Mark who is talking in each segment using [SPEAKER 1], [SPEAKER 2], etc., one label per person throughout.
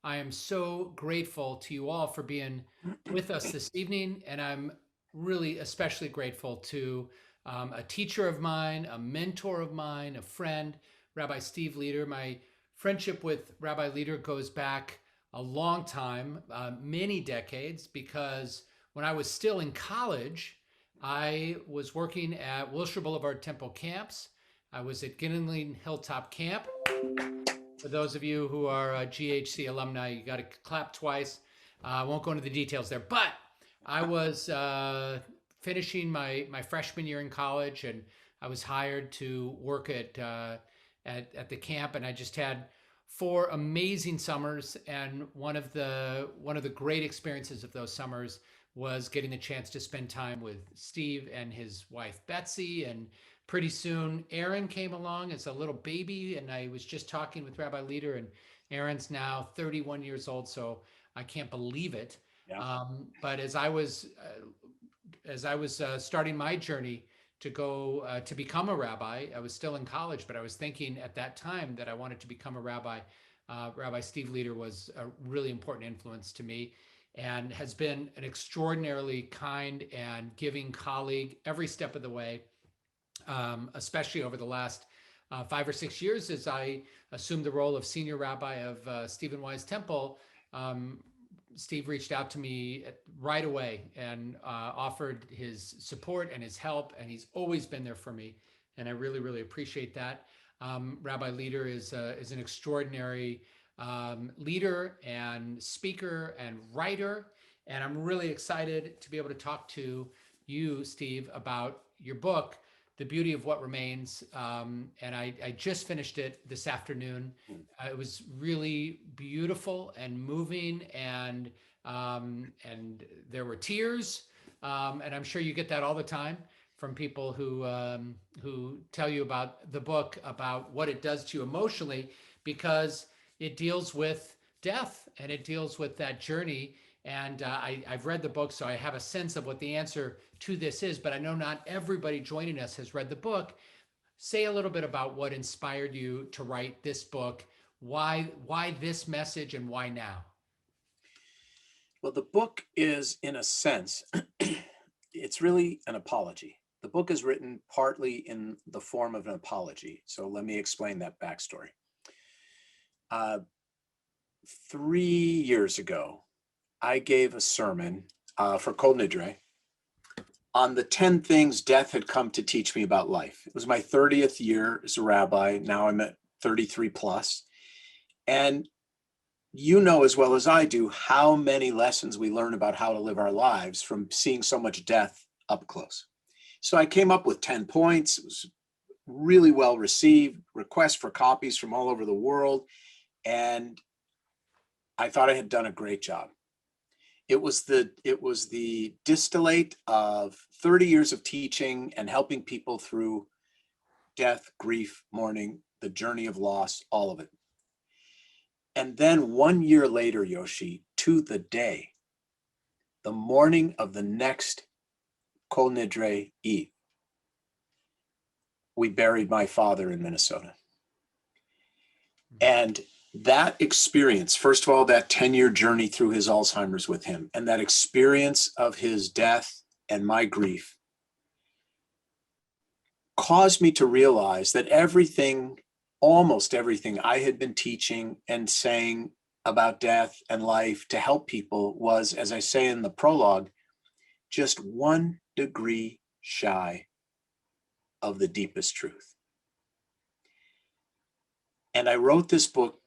[SPEAKER 1] I am so grateful to you all for being with us this evening, and I'm really especially grateful to a teacher of mine, a mentor of mine, a friend, Rabbi Steve Leder. My friendship with Rabbi Leder goes back a long time, many decades, because when I was still in college, I was working at Wilshire Boulevard Temple camps. I was at Ginnenling Hilltop Camp. For those of you who are GHC alumni, you got to clap twice. I won't go into the details there, but I was finishing my freshman year in college, and I was hired to work at the camp, and I just had 4 amazing summers. And one of the great experiences of those summers was getting the chance to spend time with Steve and his wife Betsy. And pretty soon Aaron came along as a little baby, and I was just talking with Rabbi Leder, and Aaron's now 31 years old, so I can't believe it.
[SPEAKER 2] Yeah.
[SPEAKER 1] But as I was starting my journey to go to become a rabbi, I was still in college, but I was thinking at that time that I wanted to become a rabbi. Rabbi Steve Leder was a really important influence to me, and has been an extraordinarily kind and giving colleague every step of the way, especially over the last 5 or 6 years as I assumed the role of senior rabbi of Stephen Wise Temple. Steve reached out to me right away and offered his support and his help, and he's always been there for me, and I really, really appreciate that. Rabbi Leder is an extraordinary leader and speaker and writer, and I'm really excited to be able to talk to you, Steve, about your book, The Beauty of What Remains. And I just finished it this afternoon. It was really beautiful and moving, and there were tears. And I'm sure you get that all the time from people who tell you about the book, about what it does to you emotionally, because it deals with death and it deals with that journey. And I've read the book, so I have a sense of what the answer to this is, but I know not everybody joining us has read the book. Say a little bit about what inspired you to write this book. Why this message, and why now?
[SPEAKER 2] Well, the book is, in a sense, it's really an apology. The book is written partly in the form of an apology. So let me explain that backstory. 3 years ago, I gave a sermon for Kol Nidre on the 10 things death had come to teach me about life. It was my 30th year as a rabbi. Now I'm at 33 plus. And you know as well as I do how many lessons we learn about how to live our lives from seeing so much death up close. So I came up with 10 points. It was really well received, requests for copies from all over the world. And I thought I had done a great job. It was the distillate of 30 years of teaching and helping people through death, grief, mourning, the journey of loss, all of it. And then 1 year later, Yoshi, to the day, the morning of the next Kol Nidre Eve, we buried my father in Minnesota. And that experience, first of all, that 10-year journey through his Alzheimer's with him, and that experience of his death and my grief caused me to realize that almost everything I had been teaching and saying about death and life to help people was, as I say in the prologue, just 1 degree shy of the deepest truth. And I wrote this book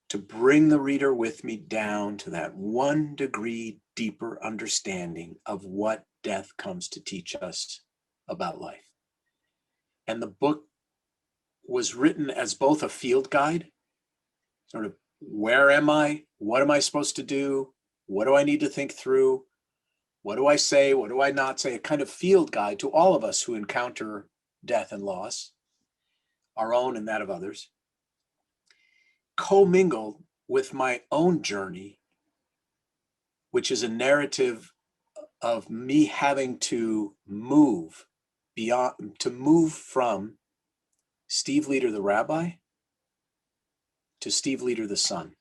[SPEAKER 2] to bring the reader with me down to that 1 degree deeper understanding of what death comes to teach us about life. And the book was written as both a field guide, sort of, where am I? What am I supposed to do? What do I need to think through? What do I say? What do I not say? A kind of field guide to all of us who encounter death and loss, our own and that of others, commingled with my own journey, which is a narrative of me having to move from Steve Leder the rabbi to Steve Leder the son.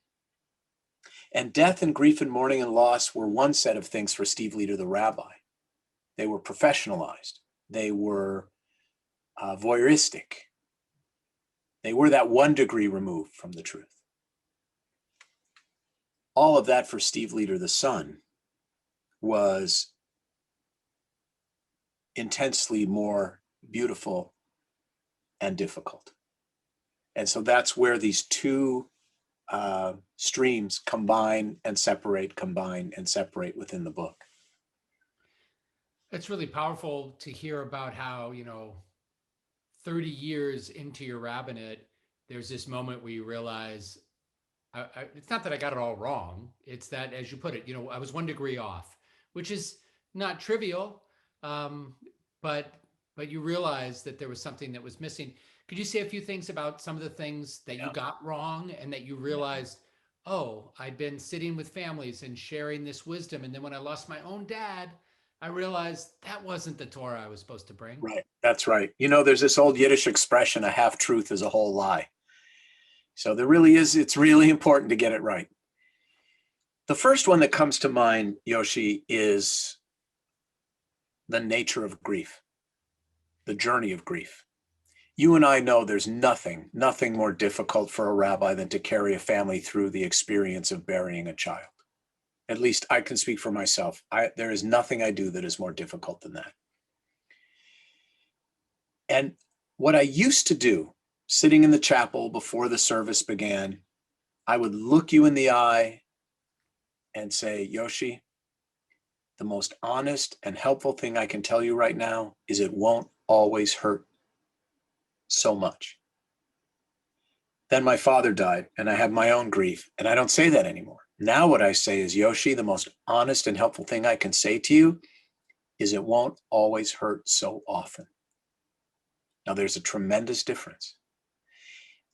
[SPEAKER 2] And death and grief and mourning and loss were one set of things for Steve Leder, the rabbi. They were professionalized. They were voyeuristic. They were that 1 degree removed from the truth. All of that for Steve Leder, the son, was intensely more beautiful and difficult. And so that's where these two streams combine and separate within the book.
[SPEAKER 1] It's really powerful to hear about how, 30 years into your rabbinate, there's this moment where you realize, it's not that I got it all wrong. It's that, as you put it, I was 1 degree off, which is not trivial, but you realize that there was something that was missing. Could you say a few things about some of the things that you got wrong and that you realized, oh, I'd been sitting with families and sharing this wisdom, and then when I lost my own dad, I realized that wasn't the Torah I was supposed to bring.
[SPEAKER 2] Right. That's right. There's this old Yiddish expression, a half truth is a whole lie. So it's really important to get it right. The first one that comes to mind, Yoshi, is the nature of grief, the journey of grief. You and I know there's nothing more difficult for a rabbi than to carry a family through the experience of burying a child. At least I can speak for myself. There is nothing I do that is more difficult than that. And what I used to do, sitting in the chapel before the service began, I would look you in the eye and say, Yoshi, the most honest and helpful thing I can tell you right now is it won't always hurt so much. Then my father died and I had my own grief, and I don't say that anymore. Now what I say is, Yoshi, the most honest and helpful thing I can say to you is it won't always hurt so often. Now there's a tremendous difference.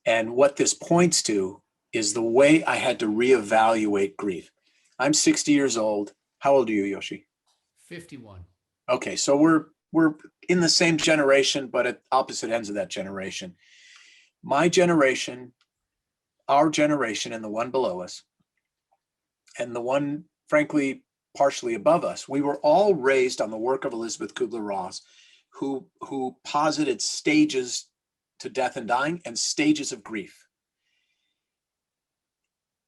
[SPEAKER 2] And what this points to is the way I had to reevaluate grief. I'm 60 years old. How old are you, Yoshi?
[SPEAKER 1] 51.
[SPEAKER 2] Okay, so we're in the same generation, but at opposite ends of that generation. My generation, our generation, and the one below us, and the one, frankly, partially above us, we were all raised on the work of Elizabeth Kubler-Ross, who posited stages to death and dying and stages of grief.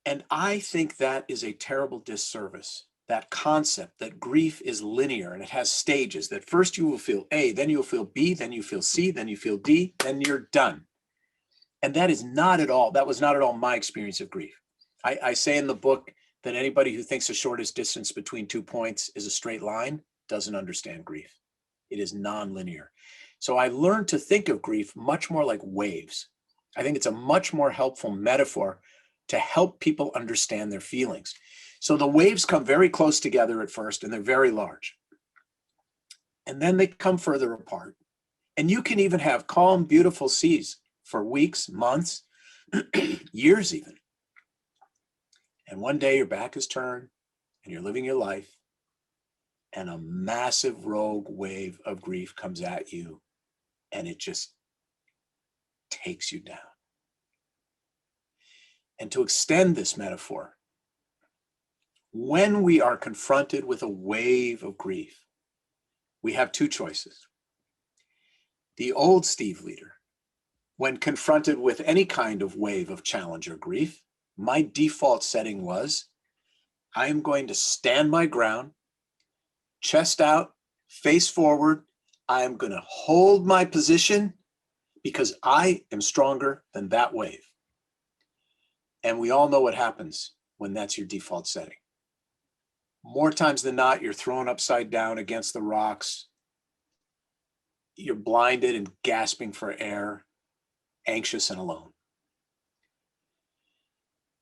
[SPEAKER 2] And I think that is a terrible disservice, that concept that grief is linear and it has stages, that first you will feel A, then you'll feel B, then you feel C, then you feel D, then you're done. And that was not at all my experience of grief. I say in the book that anybody who thinks the shortest distance between 2 points is a straight line doesn't understand grief. It is nonlinear. So I learned to think of grief much more like waves. I think it's a much more helpful metaphor to help people understand their feelings. So the waves come very close together at first, and they're very large. And then they come further apart. And you can even have calm, beautiful seas for weeks, months, years even. And one day your back is turned and you're living your life, and a massive rogue wave of grief comes at you, and it just takes you down. And to extend this metaphor, when we are confronted with a wave of grief, we have 2 choices. The old Steve Leder, when confronted with any kind of wave of challenge or grief, my default setting was, I am going to stand my ground, chest out, face forward. I am going to hold my position because I am stronger than that wave. And we all know what happens when that's your default setting. More times than not, you're thrown upside down against the rocks. You're blinded and gasping for air, anxious and alone.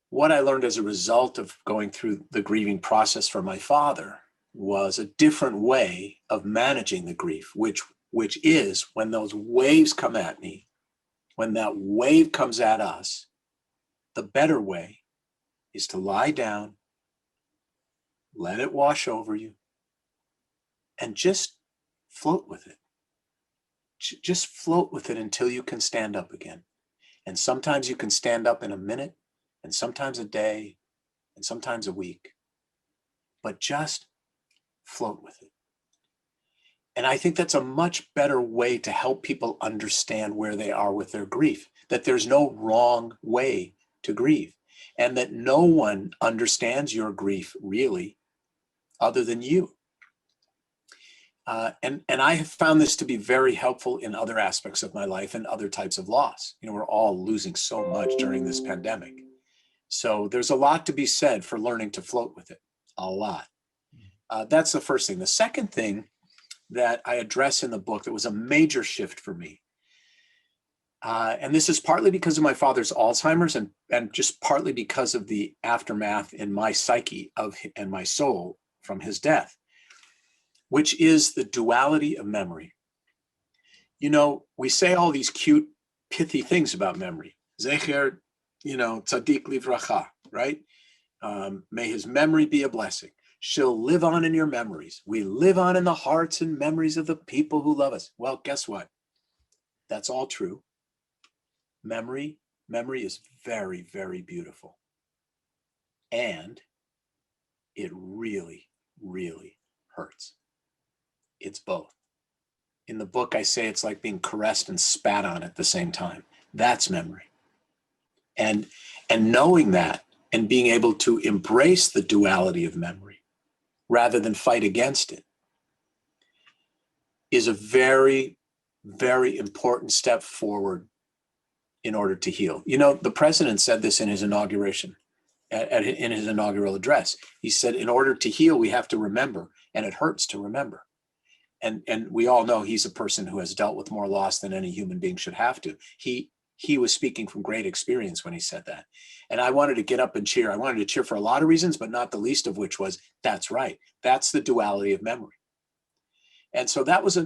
[SPEAKER 2] What I learned as a result of going through the grieving process for my father was a different way of managing the grief, which is when those waves come at me, when that wave comes at us, the better way is to lie down, let it wash over you, and just float with it. Just float with it until you can stand up again. And sometimes you can stand up in a minute, and sometimes a day, and sometimes a week, but just float with it. And I think that's a much better way to help people understand where they are with their grief, that there's no wrong way to grieve, and that no one understands your grief really other than you. And I have found this to be very helpful in other aspects of my life and other types of loss. You know, we're all losing so much during this pandemic. So there's a lot to be said for learning to float with it, a lot. That's the first thing. The second thing that I address in the book that was a major shift for me, and this is partly because of my father's Alzheimer's and just partly because of the aftermath in my psyche and my soul from his death, which is the duality of memory. You know, we say all these cute, pithy things about memory. Zecher, you know, tzaddik livracha, right? May his memory be a blessing. She'll live on in your memories. We live on in the hearts and memories of the people who love us. Well, guess what? That's all true. Memory is very, very beautiful. And it really, really hurts. It's both. In the book, I say it's like being caressed and spat on at the same time. That's memory. And knowing that and being able to embrace the duality of memory rather than fight against it is a very, very important step forward in order to heal. You know, the president said this in his inauguration, in his inaugural address. He said, in order to heal, we have to remember, and it hurts to remember. And we all know he's a person who has dealt with more loss than any human being should have to. He was speaking from great experience when he said that. And I wanted to get up and cheer. I wanted to cheer for a lot of reasons, but not the least of which was, that's right. That's the duality of memory. And so that was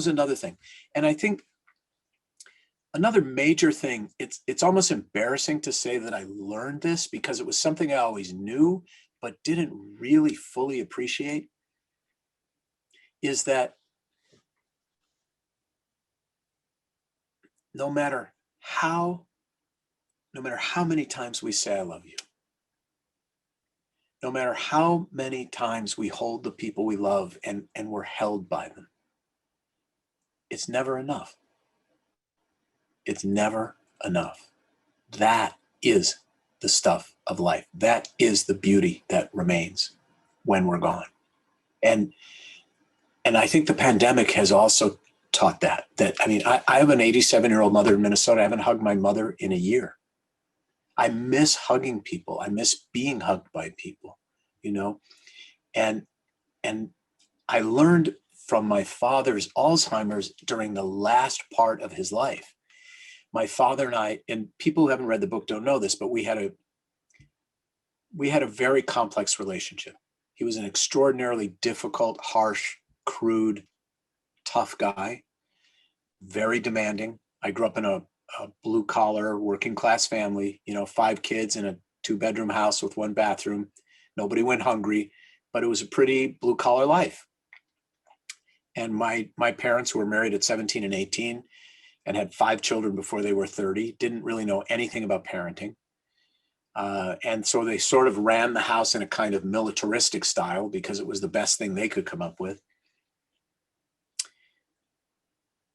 [SPEAKER 2] another thing. And I think another major thing, it's almost embarrassing to say that I learned this because it was something I always knew, but didn't really fully appreciate, is that no matter how many times we say I love you, no matter how many times we hold the people we love and we're held by them, it's never enough. It's never enough. That is the stuff of life. That is the beauty that remains when we're gone. And I think the pandemic has also taught that I mean, I have an 87-year-old mother in Minnesota. I haven't hugged my mother in a year. I miss hugging people. I miss being hugged by people, you know, and I learned from my father's Alzheimer's during the last part of his life. My father and I, and people who haven't read the book don't know this, but we had a very complex relationship. He was an extraordinarily difficult, harsh, crude, tough guy, very demanding. I grew up in a blue collar working class family, you know, 5 kids in a 2-bedroom house with 1 bathroom. Nobody went hungry, but it was a pretty blue collar life. And my parents, who were married at 17 and 18 and had 5 children before they were 30, didn't really know anything about parenting. And so they sort of ran the house in a kind of militaristic style because it was the best thing they could come up with.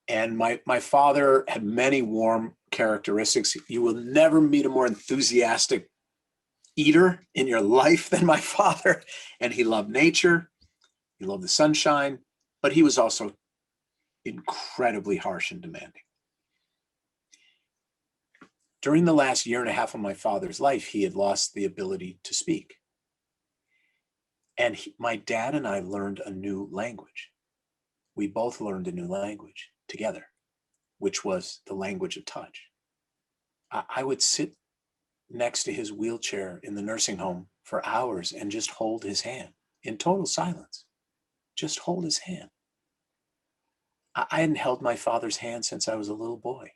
[SPEAKER 2] And my father had many warm characteristics. You will never meet a more enthusiastic eater in your life than my father. And he loved nature. He loved the sunshine, but he was also incredibly harsh and demanding. During the last year and a half of my father's life, he had lost the ability to speak. And my dad and I learned a new language. We both learned a new language together, which was the language of touch. I would sit next to his wheelchair in the nursing home for hours and just hold his hand in total silence. Just hold his hand. I hadn't held my father's hand since I was a little boy.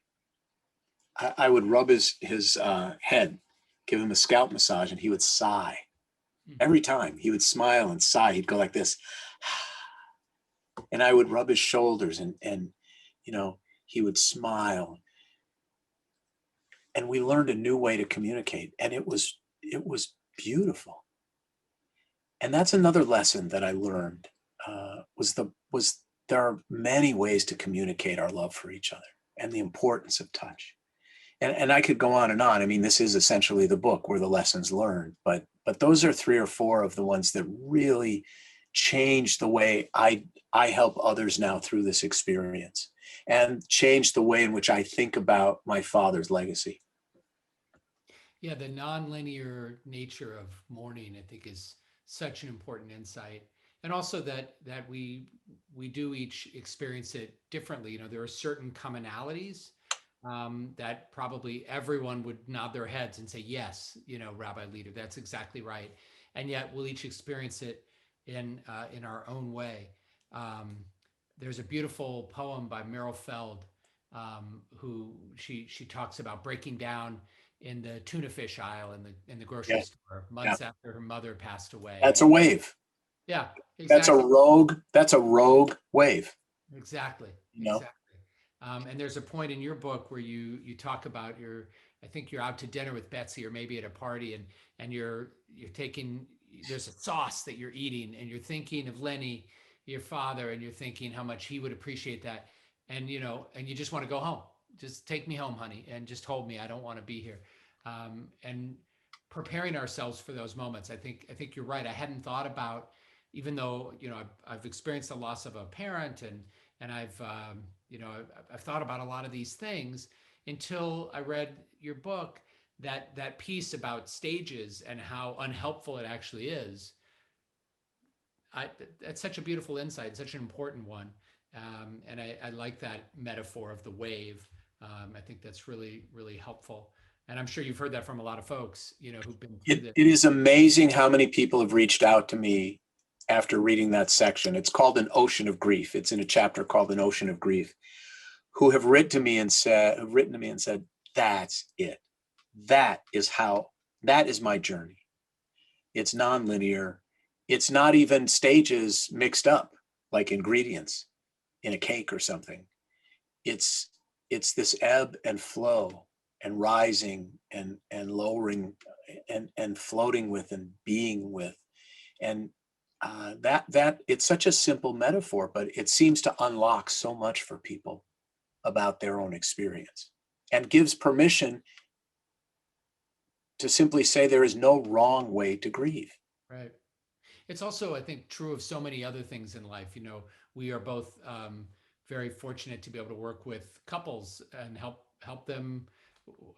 [SPEAKER 2] I would rub his head, give him a scalp massage, and he would sigh. Every time he would smile and sigh, he'd go like this. And I would rub his shoulders and you know, he would smile. And we learned a new way to communicate. And it was beautiful. And that's another lesson that I learned, was there are many ways to communicate our love for each other and the importance of touch. And I could go on and on. I mean, this is essentially the book where the lessons learned, but those are 3 or 4 of the ones that really change the way I help others now through this experience, and change the way in which I think about my father's legacy.
[SPEAKER 1] Yeah, the nonlinear nature of mourning, I think, is such an important insight, and also that we do each experience it differently. You know, there are certain commonalities that probably everyone would nod their heads and say, "Yes, you know, Rabbi Leder, that's exactly right," and yet we'll each experience it in our own way. Um, there's a beautiful poem by Meryl Feld, who she talks about breaking down in the tuna fish aisle in the grocery
[SPEAKER 2] Yeah,
[SPEAKER 1] store
[SPEAKER 2] yeah.
[SPEAKER 1] months after her mother passed away.
[SPEAKER 2] That's a wave.
[SPEAKER 1] Yeah,
[SPEAKER 2] That's a
[SPEAKER 1] exactly.
[SPEAKER 2] rogue. That's a rogue wave.
[SPEAKER 1] Exactly,
[SPEAKER 2] You know.
[SPEAKER 1] exactly. And there's a point in your book where you talk about I think you're out to dinner with Betsy or maybe at a party, and you're taking, there's a sauce that you're eating, and you're thinking of Lenny, your father, and you're thinking how much he would appreciate that, and you know, and you just want to go home. Just take me home, honey, and just hold me. I don't want to be here. And preparing ourselves for those moments. I think you're right. I hadn't thought about, even though you know I've experienced the loss of a parent, and I've you know I've thought about a lot of these things until I read your book, that piece about stages and how unhelpful it actually is. I, that's such a beautiful insight, such an important one, and I like that metaphor of the wave. I think that's really helpful, and I'm sure you've heard that from a lot of folks, you know, who've been through
[SPEAKER 2] It
[SPEAKER 1] this.
[SPEAKER 2] is amazing how many people have reached out to me after reading that section. It's called An Ocean of Grief. It's in a chapter called An Ocean of Grief, who have written to me and said, that's it. That is my journey. It's nonlinear. It's not even stages mixed up like ingredients in a cake or something. It's it's this ebb and flow and rising and lowering and floating with and being with. And that it's such a simple metaphor, but it seems to unlock so much for people about their own experience, and gives permission to simply say there is no wrong way to grieve.
[SPEAKER 1] Right. It's also, I think, true of so many other things in life. You know, we are both very fortunate to be able to work with couples and help them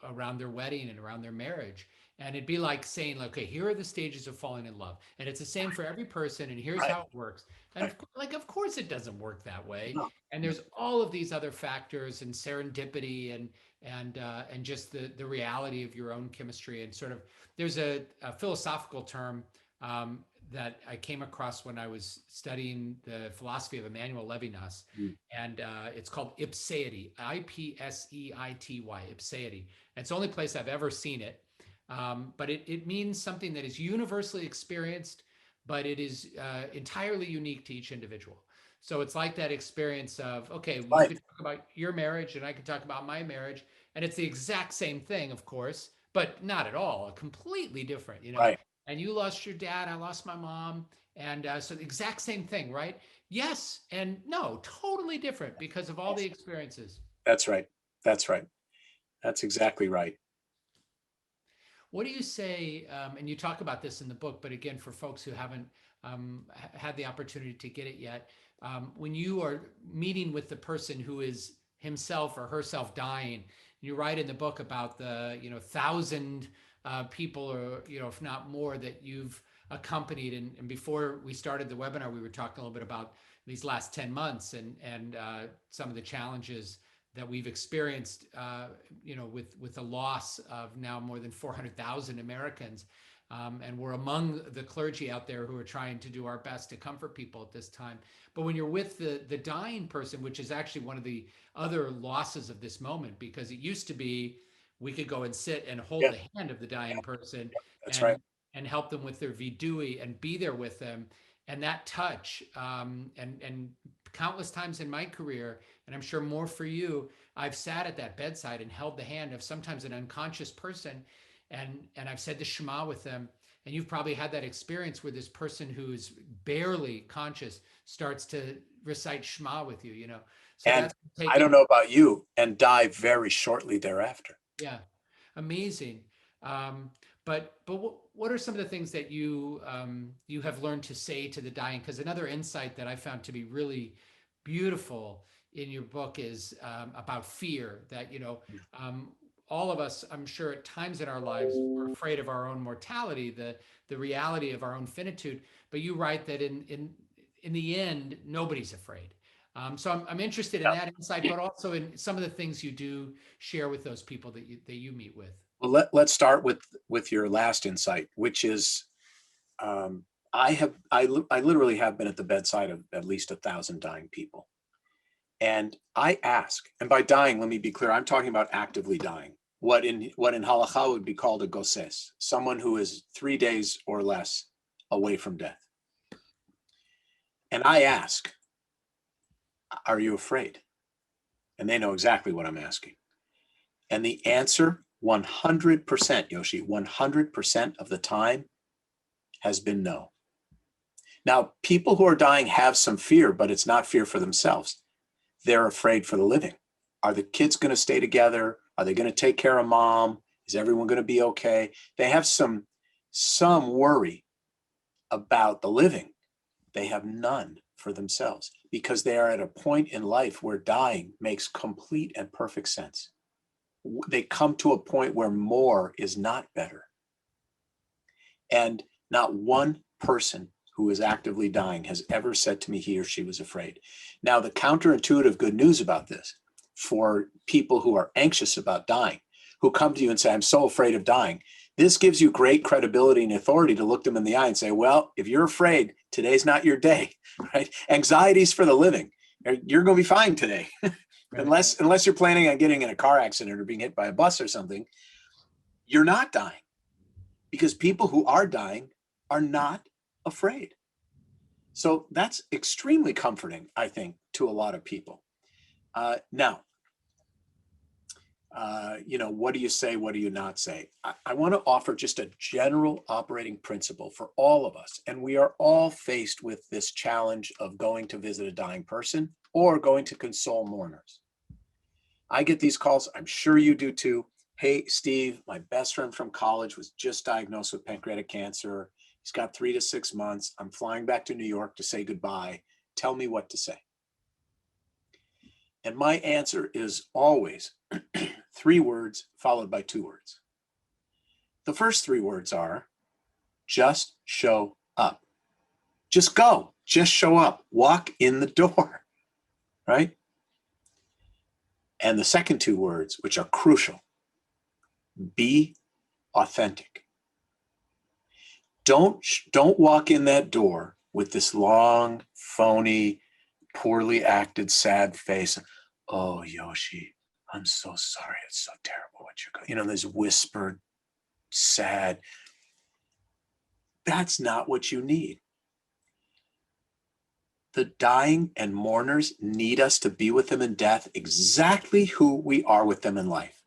[SPEAKER 1] around their wedding and around their marriage. And it'd be like saying, okay, here are the stages of falling in love, and it's the same for every person, and here's
[SPEAKER 2] Right.
[SPEAKER 1] how it works. And
[SPEAKER 2] Right.
[SPEAKER 1] of course, it doesn't work that way.
[SPEAKER 2] No.
[SPEAKER 1] And there's all of these other factors and serendipity and just the reality of your own chemistry, and sort of there's a philosophical term um, that I came across when I was studying the philosophy of Emmanuel Levinas,
[SPEAKER 2] Mm.
[SPEAKER 1] and it's called ipseity, Ipseity, ipseity. It's the only place I've ever seen it, but it means something that is universally experienced, but it is entirely unique to each individual. So it's like that experience of, okay, well, you
[SPEAKER 2] Right.
[SPEAKER 1] could talk about your marriage and I could talk about my marriage, and it's the exact same thing, of course, but not at all, completely different, you know.
[SPEAKER 2] Right.
[SPEAKER 1] And you lost your dad, I lost my mom, and so the exact same thing, right? Yes and no, totally different because of all the experiences.
[SPEAKER 2] That's right. That's right. That's exactly right.
[SPEAKER 1] What do you say? And you talk about this in the book, but again, for folks who haven't had the opportunity to get it yet, when you are meeting with the person who is himself or herself dying, you write in the book about the 1,000 people, or if not more, that you've accompanied. And before we started the webinar, we were talking a little bit about these last 10 months and some of the challenges that we've experienced, with the loss of now more than 400,000 Americans. And we're among the clergy out there who are trying to do our best to comfort people at this time. But when you're with the dying person, which is actually one of the other losses of this moment, because it used to be we could go and sit and hold
[SPEAKER 2] Yeah.
[SPEAKER 1] the hand of the dying person
[SPEAKER 2] That's right.
[SPEAKER 1] and help them with their vidui and be there with them. And that touch, and countless times in my career, and I'm sure more for you, I've sat at that bedside and held the hand of sometimes an unconscious person, and I've said the Shema with them, And you've probably had that experience where this person who's barely conscious starts to recite Shema with you, you know. So
[SPEAKER 2] And
[SPEAKER 1] that's
[SPEAKER 2] I don't
[SPEAKER 1] taking,
[SPEAKER 2] know about you, and die very shortly thereafter.
[SPEAKER 1] yeah, amazing. But what are some of the things that you have learned to say to the dying? Because another insight that I found to be really beautiful in your book is about fear. That um, all of us, I'm sure, at times in our lives, we're afraid of our own mortality, the reality of our own finitude. But you write that in the end, nobody's afraid. So I'm interested in that insight, but also in some of the things you do share with those people that you meet with.
[SPEAKER 2] Well, let's start with your last insight, which is I literally have been at the bedside of at least 1,000 dying people, and I ask, and by dying, let me be clear, I'm talking about actively dying. What in halakha would be called a goses, someone who is 3 days or less away from death. And I ask, are you afraid? And they know exactly what I'm asking. And the answer, 100%, Yoshi, 100% of the time has been no. Now, people who are dying have some fear, but it's not fear for themselves. They're afraid for the living. Are the kids going to stay together? Are they going to take care of mom? Is everyone going to be okay? They have some worry about the living. They have none for themselves because they are at a point in life where dying makes complete and perfect sense. They come to a point where more is not better. And not one person who is actively dying has ever said to me he or she was afraid. Now, the counterintuitive good news about this for people who are anxious about dying, who come to you and say, I'm so afraid of dying, this gives you great credibility and authority to look them in the eye and say, well, if you're afraid, today's not your day, right? Anxiety's for the living. You're going to be fine today. Right. Unless you're planning on getting in a car accident or being hit by a bus or something, you're not dying. Because people who are dying are not afraid. So that's extremely comforting, I think, to a lot of people. Now, what do you say? What do you not say? I want to offer just a general operating principle for all of us. And we are all faced with this challenge of going to visit a dying person or going to console mourners. I get these calls. I'm sure you do too. Hey, Steve, my best friend from college was just diagnosed with pancreatic cancer. He's got 3 to 6 months. I'm flying back to New York to say goodbye. Tell me what to say. And my answer is always 3 words followed by 2 words. The first 3 words are just show up. Just go. Just show up. Walk in the door, right? And the second 2 words, which are crucial, be authentic. Don't walk in that door with this long, phony, poorly acted, sad face. Oh, Yoshi, I'm so sorry. It's so terrible what you're going. This whispered, sad. That's not what you need. The dying and mourners need us to be with them in death exactly who we are with them in life.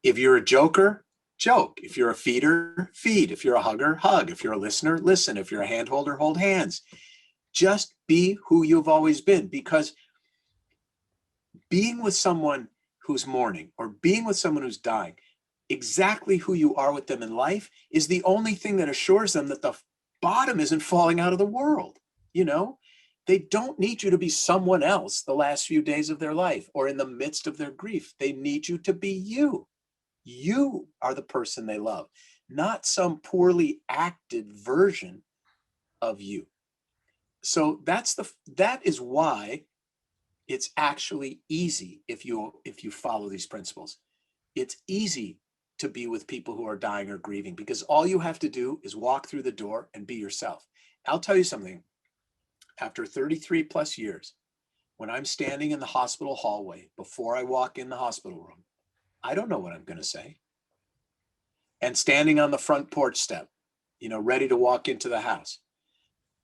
[SPEAKER 2] If you're a joker, joke. If you're a feeder, feed. If you're a hugger, hug. If you're a listener, listen. If you're a hand holder, hold hands. Just be who you've always been, because being with someone who's mourning or being with someone who's dying, exactly who you are with them in life is the only thing that assures them that the bottom isn't falling out of the world. They don't need you to be someone else the last few days of their life or in the midst of their grief. They need you to be you. You are the person they love, not some poorly acted version of you. So that is why it's actually easy if you follow these principles. It's easy to be with people who are dying or grieving because all you have to do is walk through the door and be yourself. I'll tell you something. After 33 plus years, when I'm standing in the hospital hallway before I walk in the hospital room, I don't know what I'm going to say. And standing on the front porch step, ready to walk into the house,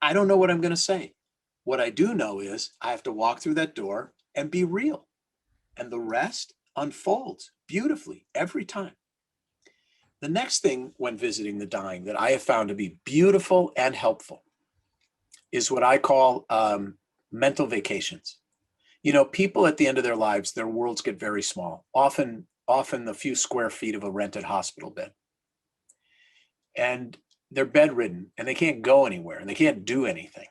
[SPEAKER 2] I don't know what I'm going to say. What I do know is I have to walk through that door and be real. And the rest unfolds beautifully every time. The next thing when visiting the dying that I have found to be beautiful and helpful is what I call mental vacations. You know, people at the end of their lives, their worlds get very small, often a few square feet of a rented hospital bed. And they're bedridden and they can't go anywhere and they can't do anything.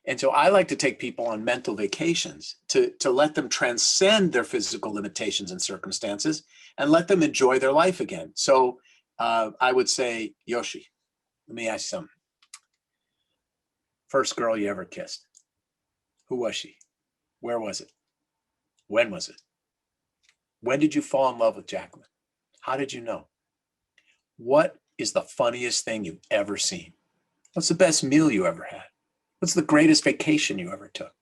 [SPEAKER 2] And so I like to take people on mental vacations to let them transcend their physical limitations and circumstances and let them enjoy their life again. So I would say, Yoshi, let me ask you something. First girl you ever kissed, who was she? Where was it? When was it? When did you fall in love with Jacqueline? How did you know? What is the funniest thing you've ever seen? What's the best meal you ever had? What's the greatest vacation you ever took?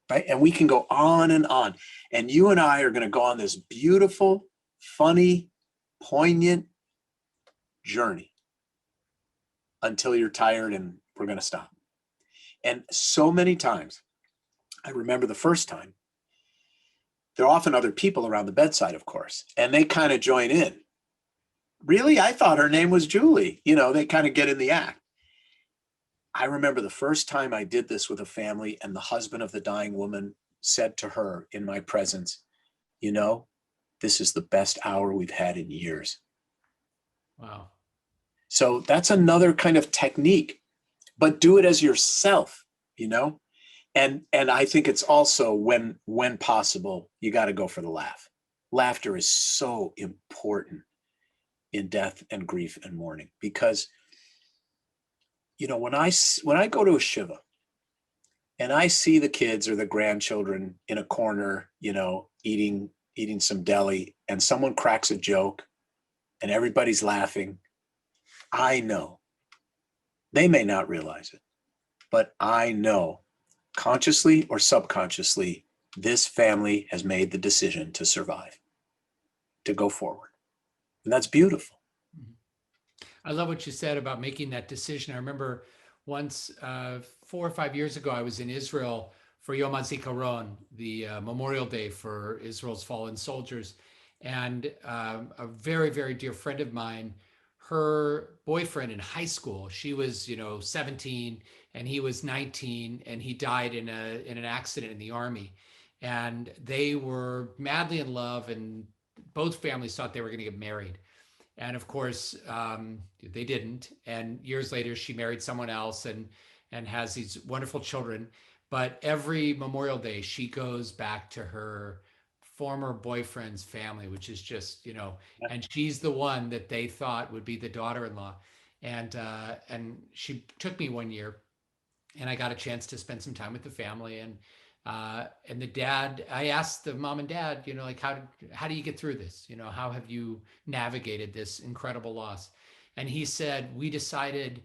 [SPEAKER 2] Right? And we can go on and on. And you and I are going to go on this beautiful, funny, poignant journey until you're tired and we're going to stop. And so many times, I remember the first time, there are often other people around the bedside, of course, and they kind of join in. Really? I thought her name was Julie. You know, they kind of get in the act. I remember the first time I did this with a family and the husband of the dying woman said to her in my presence, you know, this is the best hour we've had in years.
[SPEAKER 1] Wow.
[SPEAKER 2] So that's another kind of technique, but do it as yourself, you know? And I think it's also when possible, you got to go for the laugh. Laughter is so important in death and grief and mourning because, you know, when I go to a shiva and I see the kids or the grandchildren in a corner, you know, eating some deli and someone cracks a joke and everybody's laughing, I know they may not realize it, but I know consciously or subconsciously, this family has made the decision to survive, to go forward. And that's beautiful.
[SPEAKER 1] I love what you said about making that decision. I remember once 4 or 5 years ago, I was in Israel for Yom HaZikaron, the Memorial Day for Israel's fallen soldiers. And a very, very dear friend of mine, her boyfriend in high school, she was, 17 and he was 19 and he died in an accident in the army. And they were madly in love and both families thought they were going to get married. And of course, they didn't. And years later, she married someone else and has these wonderful children. But every Memorial Day, she goes back to her former boyfriend's family, which is just, and she's the one that they thought would be the daughter-in-law. And she took me one year, and I got a chance to spend some time with the family. And the dad, I asked the mom and dad, like, how do you get through this? How have you navigated this incredible loss? And he said, we decided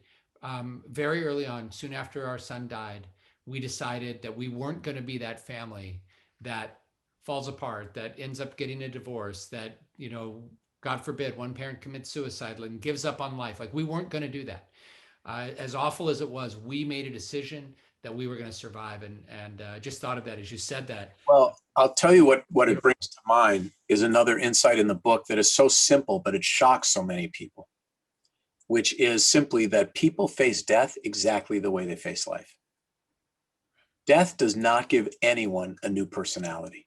[SPEAKER 1] very early on, soon after our son died, we decided that we weren't going to be that family that falls apart, that ends up getting a divorce, that, God forbid, one parent commits suicide and gives up on life. Like, we weren't going to do that. As awful as it was, we made a decision that we were going to survive. And just thought of that as you said that.
[SPEAKER 2] Well, I'll tell you what it brings to mind is another insight in the book that is so simple, but it shocks so many people, which is simply that people face death exactly the way they face life. Death does not give anyone a new personality.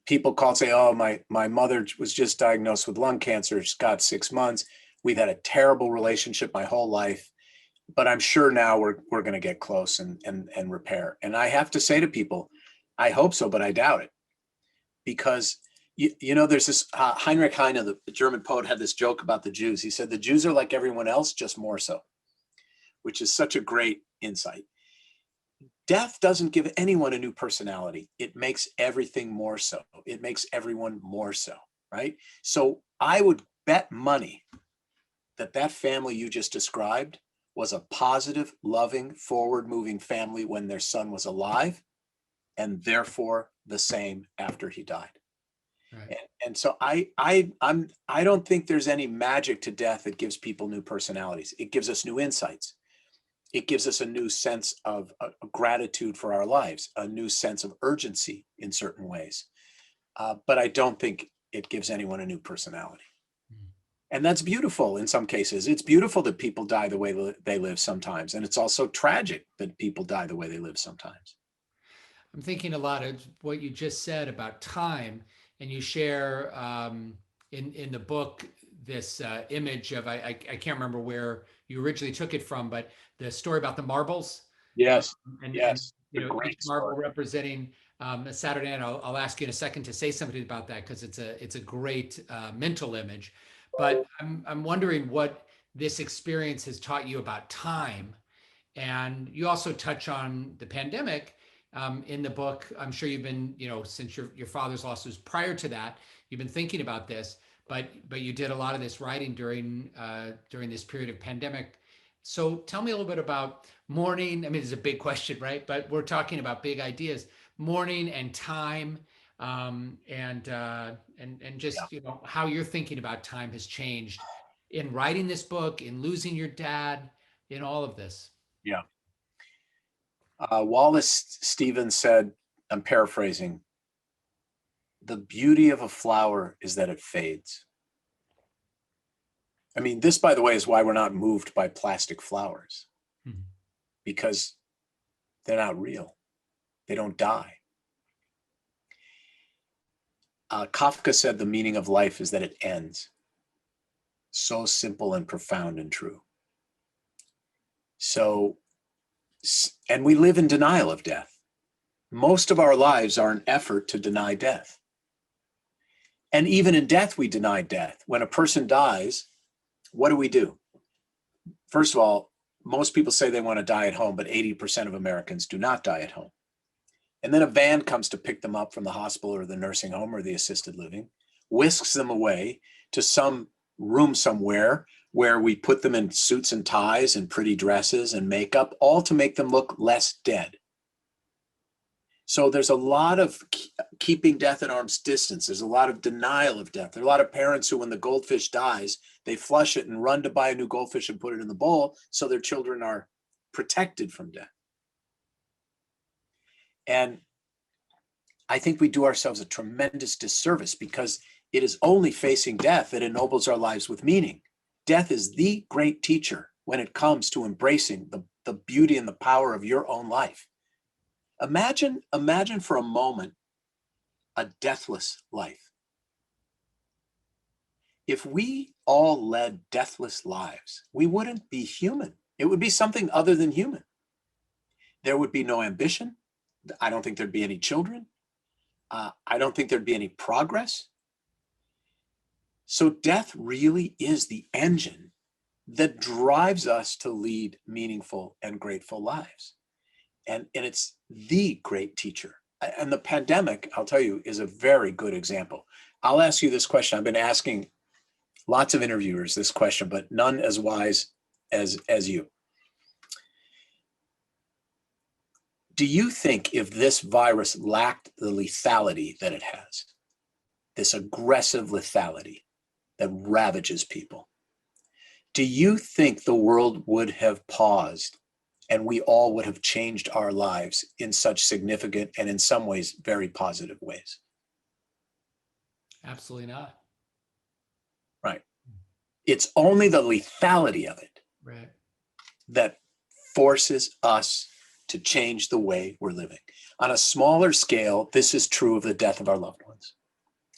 [SPEAKER 2] People call and say, oh, my mother was just diagnosed with lung cancer. She's got 6 months. We've had a terrible relationship my whole life, but I'm sure now we're going to get close and repair. And I have to say to people, I hope so, but I doubt it. Because, there's this Heinrich Heine, the German poet, had this joke about the Jews. He said, the Jews are like everyone else, just more so, which is such a great insight. Death doesn't give anyone a new personality. It makes everything more so. It makes everyone more so, right? So I would bet money that family you just described was a positive, loving, forward-moving family when their son was alive, and therefore the same after he died. Right. And so I don't think there's any magic to death that gives people new personalities. It gives us new insights. It gives us a new sense of gratitude for our lives, a new sense of urgency in certain ways. But I don't think it gives anyone a new personality. And that's beautiful in some cases. It's beautiful that people die the way they live sometimes. And it's also tragic that people die the way they live sometimes.
[SPEAKER 1] I'm thinking a lot of what you just said about time, and you share in the book this image of I can't remember where you originally took it from, but the story about the marbles, um,
[SPEAKER 2] Yes.
[SPEAKER 1] and
[SPEAKER 2] Yes.
[SPEAKER 1] you
[SPEAKER 2] A
[SPEAKER 1] know each
[SPEAKER 2] great
[SPEAKER 1] marble
[SPEAKER 2] story.
[SPEAKER 1] representing a Saturday night. I'll ask you in a second to say something about that because it's a great mental image. But I'm wondering what this experience has taught you about time, and you also touch on the pandemic in the book. I'm sure you've been, since your father's loss was prior to that, you've been thinking about this, but you did a lot of this writing during this period of pandemic. So tell me a little bit about mourning. I mean, it's a big question, right? But we're talking about big ideas, mourning and time, and
[SPEAKER 2] Yeah.
[SPEAKER 1] just how your thinking about time has changed in writing this book, in losing your dad, in all of this.
[SPEAKER 2] Yeah. Wallace Stevens said, I'm paraphrasing, the beauty of a flower is that it fades. I mean, this, by the way, is why we're not moved by plastic flowers,
[SPEAKER 1] Mhm.
[SPEAKER 2] because they're not real. They don't die. Kafka said the meaning of life is that it ends. So simple and profound and true. So, and we live in denial of death. Most of our lives are an effort to deny death. And even in death, we deny death. When a person dies, what do? First of all, most people say they want to die at home, but 80% of Americans do not die at home. And then a van comes to pick them up from the hospital or the nursing home or the assisted living, whisks them away to some room somewhere where we put them in suits and ties and pretty dresses and makeup, all to make them look less dead. So there's a lot of keeping death at arm's distance. There's a lot of denial of death. There are a lot of parents who, when the goldfish dies, they flush it and run to buy a new goldfish and put it in the bowl so their children are protected from death. And I think we do ourselves a tremendous disservice because it is only facing death that ennobles our lives with meaning. Death is the great teacher when it comes to embracing the beauty and the power of your own life. Imagine for a moment a deathless life. If we all led deathless lives, we wouldn't be human. It would be something other than human. There would be no ambition. I don't think there'd be any children. I don't think there'd be any progress. So death really is the engine that drives us to lead meaningful and grateful lives. And it's the great teacher. And the pandemic, I'll tell you, is a very good example. I'll ask you this question. I've been asking lots of interviewers this question, but none as wise as you. Do you think if this virus lacked the lethality that it has, this aggressive lethality that ravages people, do you think the world would have paused and we all would have changed our lives in such significant and in some ways very positive ways?
[SPEAKER 1] Absolutely not.
[SPEAKER 2] Right. It's only the lethality of it
[SPEAKER 1] Right.
[SPEAKER 2] that forces us to change the way we're living. On a smaller scale, this is true of the death of our loved ones.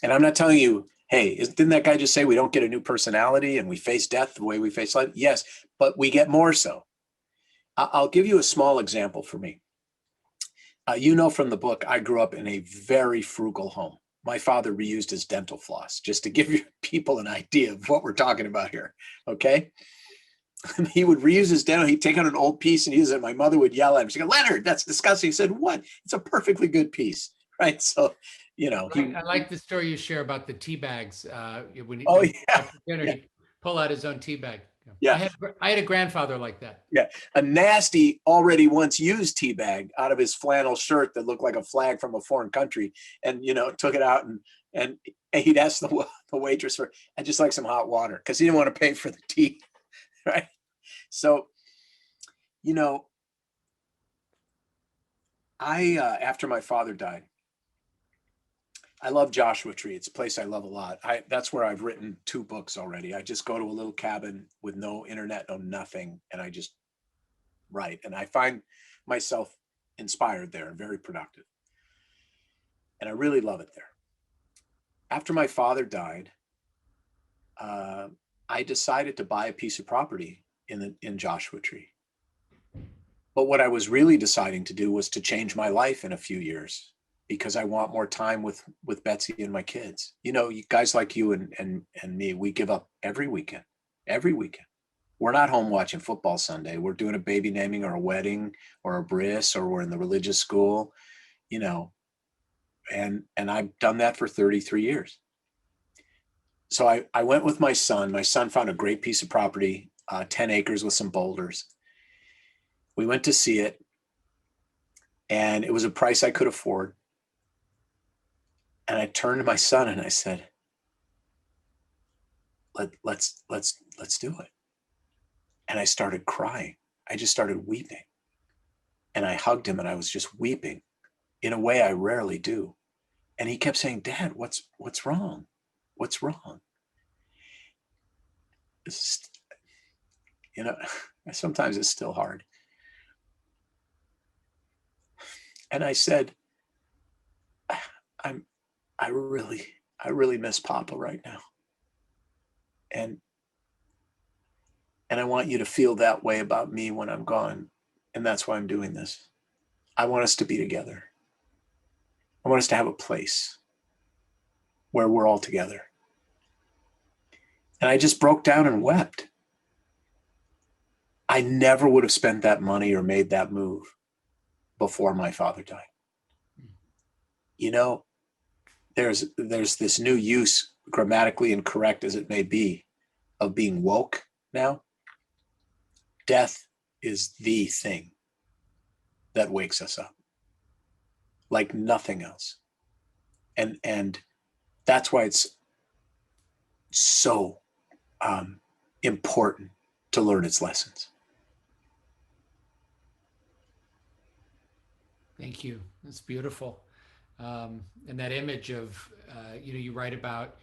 [SPEAKER 2] And I'm not telling you, hey, didn't that guy just say we don't get a new personality and we face death the way we face life? Yes, but we get more so. I'll give you a small example for me. From the book, I grew up in a very frugal home. My father reused his dental floss, just to give you people an idea of what we're talking about here, okay? He would reuse his dental, he'd take out an old piece and use it. My mother would yell at him. She'd go, Leonard, that's disgusting. He said, what? It's a perfectly good piece, right? So,
[SPEAKER 1] I like the story you share about the tea bags. When
[SPEAKER 2] oh
[SPEAKER 1] they went
[SPEAKER 2] yeah,
[SPEAKER 1] out for dinner,
[SPEAKER 2] yeah,
[SPEAKER 1] he'd pull out his own tea bag. Yeah.
[SPEAKER 2] yeah,
[SPEAKER 1] I had a grandfather like that.
[SPEAKER 2] yeah. A nasty, already once used tea bag out of his flannel shirt that looked like a flag from a foreign country, and took it out and he'd ask the waitress for, I'd just like some hot water, because he didn't want to pay for the tea, right? So, I after my father died, I love Joshua Tree. It's a place I love a lot. That's where I've written 2 books already. I just go to a little cabin with no internet, no nothing, and I just write. And I find myself inspired there and very productive. And I really love it there. After my father died, I decided to buy a piece of property in Joshua Tree. But what I was really deciding to do was to change my life in a few years, because I want more time with Betsy and my kids. You know, guys like you and me, we give up every weekend. Every weekend. We're not home watching football Sunday. We're doing a baby naming or a wedding or a bris, or we're in the religious school, you know, and I've done that for 33 years. So I went with my son. My son found a great piece of property, 10 acres with some boulders. We went to see it, and it was a price I could afford. And I turned to my son and I said, let's do it. And I started crying. I just started weeping. And I hugged him and I was just weeping in a way I rarely do. And he kept saying, Dad, what's wrong? What's wrong? You know, sometimes it's still hard. And I said, I really miss Papa right now. And I want you to feel that way about me when I'm gone. And that's why I'm doing this. I want us to be together. I want us to have a place where we're all together. And I just broke down and wept. I never would have spent that money or made that move before my father died. You know, there's this new use, grammatically incorrect as it may be, of being woke now. Death is the thing that wakes us up like nothing else. And that's why it's so important to learn its lessons.
[SPEAKER 1] Thank you. That's beautiful. And that image of, you write about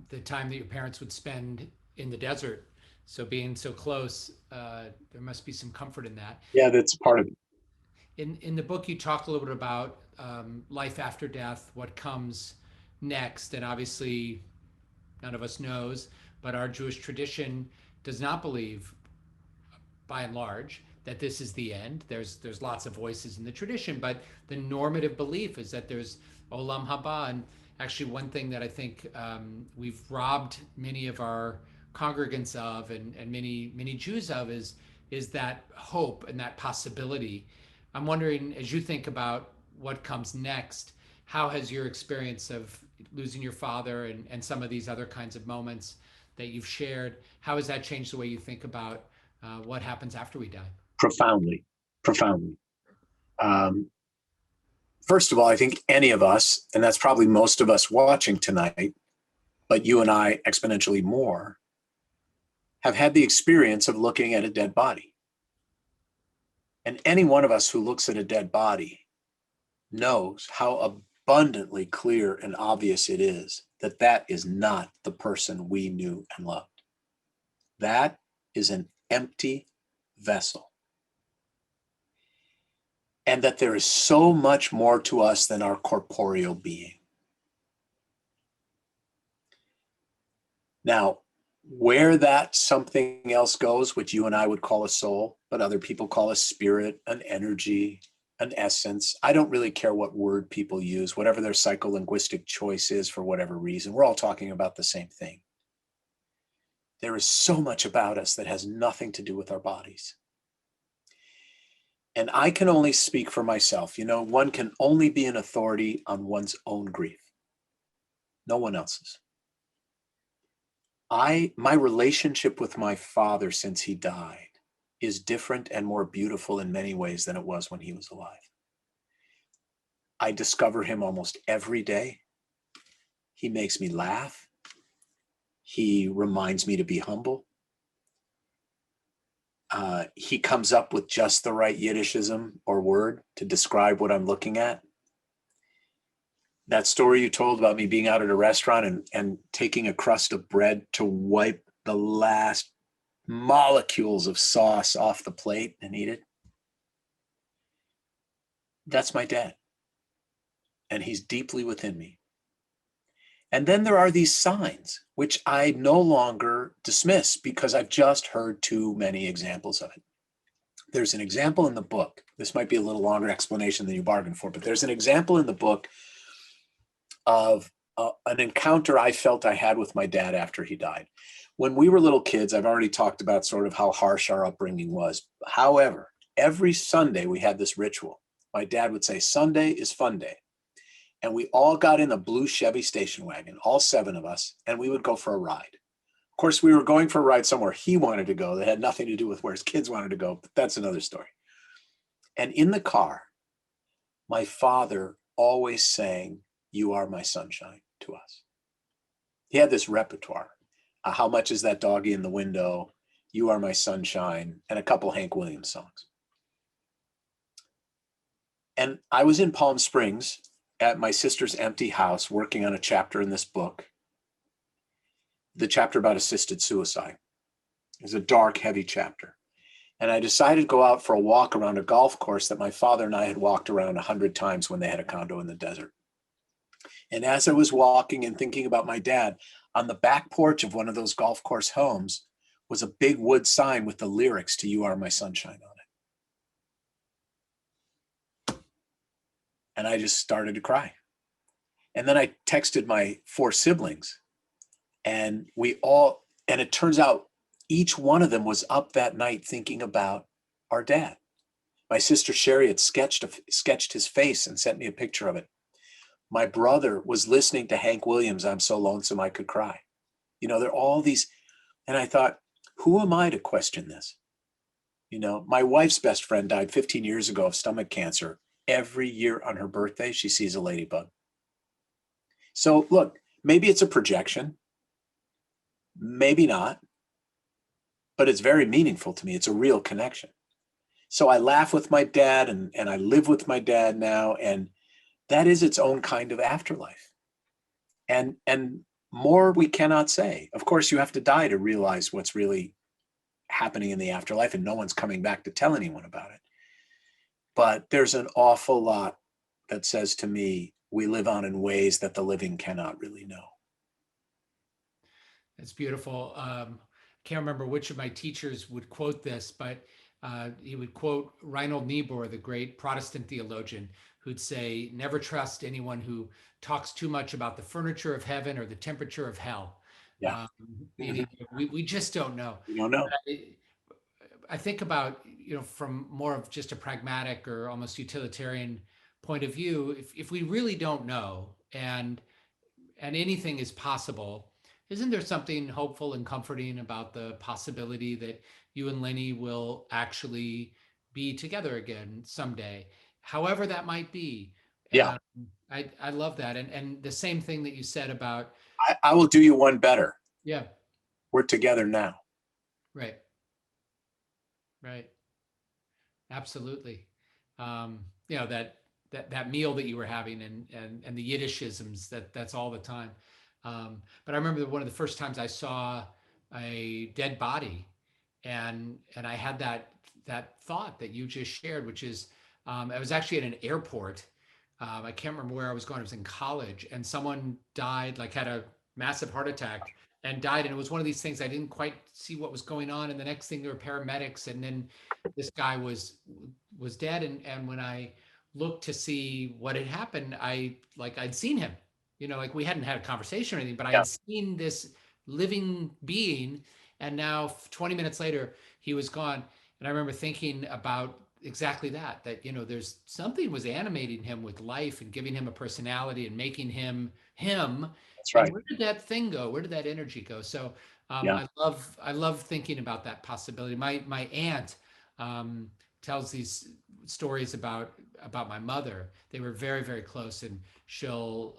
[SPEAKER 1] the time that your parents would spend in the desert. So being so close, there must be some comfort in that.
[SPEAKER 2] Yeah, that's part of it.
[SPEAKER 1] In the book, you talk a little bit about life after death, what comes next. And obviously, none of us knows, but our Jewish tradition does not believe, by and large, that this is the end. There's lots of voices in the tradition, but the normative belief is that there's Olam Haba. And actually, one thing that I think we've robbed many of our congregants of, and many Jews of, is that hope and that possibility. I'm wondering, as you think about what comes next, how has your experience of losing your father and some of these other kinds of moments that you've shared, how has that changed the way you think about what happens after we die?
[SPEAKER 2] Profoundly. First of all, I think any of us, and that's probably most of us watching tonight, but you and I exponentially more, have had the experience of looking at a dead body. And any one of us who looks at a dead body knows how abundantly clear and obvious it is that that is not the person we knew and loved. That is an empty vessel. And that there is so much more to us than our corporeal being. Now, where that something else goes, which you and I would call a soul, but other people call a spirit, an energy, an essence. I don't really care what word people use, whatever their psycholinguistic choice is for whatever reason. We're all talking about the same thing. There is so much about us that has nothing to do with our bodies. And I can only speak for myself. One can only be an authority on one's own grief. No one else's. My relationship with my father since he died is different and more beautiful in many ways than it was when he was alive. I discover him almost every day. He makes me laugh. He reminds me to be humble. He comes up with just the right Yiddishism or word to describe what I'm looking at. That story you told about me being out at a restaurant and taking a crust of bread to wipe the last molecules of sauce off the plate and eat it. That's my dad. And he's deeply within me. And then there are these signs, which I no longer dismiss because I've just heard too many examples of it. There's an example in the book. This might be a little longer explanation than you bargained for, but there's an example in the book of an encounter I felt I had with my dad after he died. When we were little kids, I've already talked about sort of how harsh our upbringing was. However, every Sunday we had this ritual. My dad would say, Sunday is fun day. And we all got in a blue Chevy station wagon, all 7 of us, and we would go for a ride. Of course, we were going for a ride somewhere he wanted to go that had nothing to do with where his kids wanted to go, but that's another story. And in the car, my father always sang, "You Are My Sunshine" to us. He had this repertoire. How Much Is That Doggy in the Window, You Are My Sunshine, and a couple Hank Williams songs. And I was in Palm Springs at my sister's empty house working on a chapter in this book, the chapter about assisted suicide. It's a dark, heavy chapter. And I decided to go out for a walk around a golf course that my father and I had walked around 100 times when they had a condo in the desert. And as I was walking and thinking about my dad, on the back porch of one of those golf course homes was a big wood sign with the lyrics to You Are My Sunshine on it. And I just started to cry. And then I texted my 4 siblings, and it turns out each one of them was up that night thinking about our dad. My sister Sherry had sketched his face and sent me a picture of it. My brother was listening to Hank Williams, "I'm So Lonesome I Could Cry." There are all these, and I thought, who am I to question this? My wife's best friend died 15 years ago of stomach cancer. Every year on her birthday, she sees a ladybug. So look, maybe it's a projection, maybe not, but it's very meaningful to me. It's a real connection. So I laugh with my dad and I live with my dad now, and that is its own kind of afterlife. And more we cannot say. Of course, you have to die to realize what's really happening in the afterlife, and no one's coming back to tell anyone about it. But there's an awful lot that says to me, we live on in ways that the living cannot really know.
[SPEAKER 1] That's beautiful. I can't remember which of my teachers would quote this, but he would quote Reinhold Niebuhr, the great Protestant theologian, who'd say, "Never trust anyone who talks too much about the furniture of heaven or the temperature of hell."
[SPEAKER 2] Yeah.
[SPEAKER 1] Meaning we just don't know.
[SPEAKER 2] You don't know.
[SPEAKER 1] I think about, from more of just a pragmatic or almost utilitarian point of view, if we really don't know and anything is possible, isn't there something hopeful and comforting about the possibility that you and Lenny will actually be together again someday, however that might be?
[SPEAKER 2] Yeah.
[SPEAKER 1] I love that. And the same thing that you said about,
[SPEAKER 2] I will do you one better.
[SPEAKER 1] yeah,
[SPEAKER 2] We're together now.
[SPEAKER 1] right, right. Absolutely. That meal that you were having and the Yiddishisms, that's all the time. But I remember one of the first times I saw a dead body, and I had that thought that you just shared, which is, I was actually at an airport. I can't remember where I was going. I was in college, and someone died, like had a massive heart attack and died. And it was one of these things I didn't quite see what was going on. And the next thing, there were paramedics, and then this guy was dead. And when I looked to see what had happened, I'd seen him. Like we hadn't had a conversation or anything, but I
[SPEAKER 2] Yeah.
[SPEAKER 1] had seen this living being, and now 20 minutes later, he was gone. And I remember thinking about exactly that there's something was animating him with life and giving him a personality and making him him.
[SPEAKER 2] That's
[SPEAKER 1] And
[SPEAKER 2] right.
[SPEAKER 1] where did that thing go? Where did that energy go? So
[SPEAKER 2] Yeah.
[SPEAKER 1] I love thinking about that possibility. My aunt tells these stories about my mother. They were very, very close, and she'll